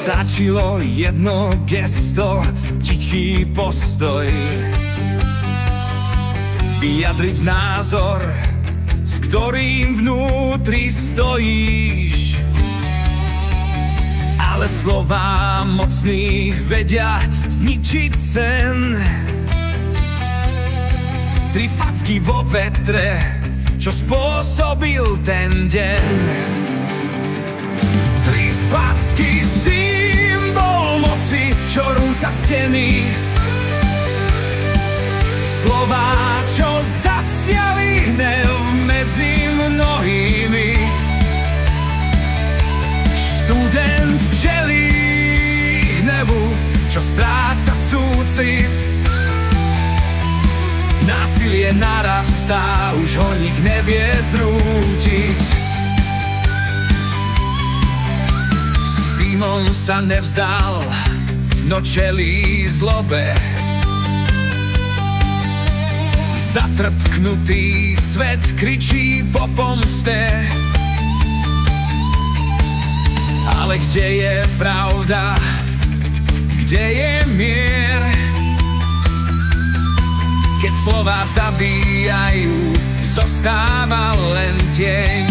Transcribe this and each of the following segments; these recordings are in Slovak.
Stačilo jedno gesto, tichý postoj, vyjadriť názor, s ktorým vnútri stojíš. Ale slová mocných vedia zničiť sen. Tri facky vo vetre, čo spôsobil ten deň. Tri facky, symbol moci, čo rúca steny. Slová, čo zasiali hnev medzi mnohými. Študent čelí hnevu, čo stráca súcit. Násilie narastá, už ho nik nevie zrútiť. Simon sa nevzdal, no čelí zlobe. Zatrpknutý svet kričí po pomste. Ale kde je pravda? Kde je mier? Keď slová zabíjajú, zostáva len tieň.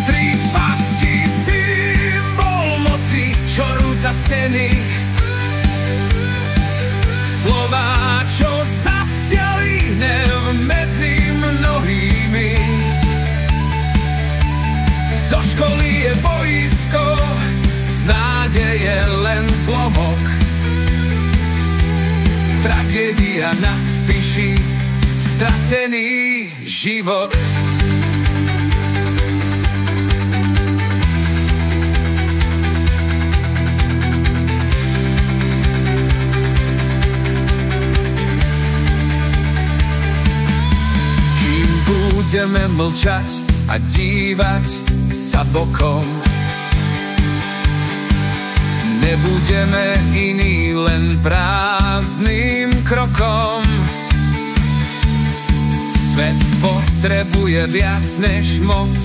Tri facky, symbol moci, čo rúca steny. Slová, čo zasiali hnev medzi mnohými. Zo školy je boisko, z nádeje len zlomok. Tragédia na spíši, stratený život. Kým budeme mlčať a dívať sa bokom, nebudeme iní, len prázdnym krokom. Svet potrebuje viac než moc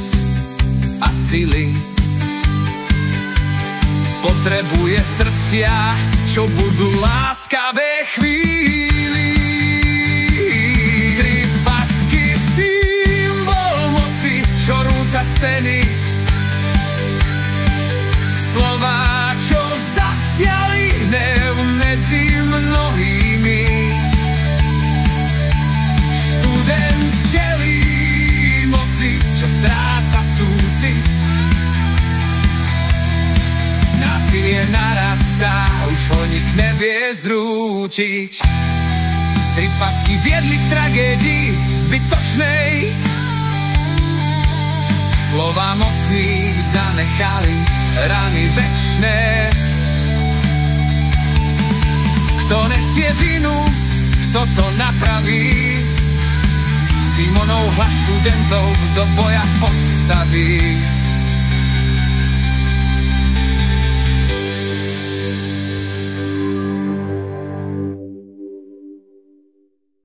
a sily. Potrebuje srdcia, čo budú láskavé chvíli. Tri facky, symbol moci, čo rúca steny. Slová, čo zasiali hnev medzi mnohými. Študent čelí moci, čo stráca súcit. Násilie narastá, už ho nik nevie zrútiť. Tri facky viedli k tragédii zbytočnej. Slová mocných zanechali rany večné. Kto nesie vinu, kto to napraví? Simonov hlas študentov do boja postaví.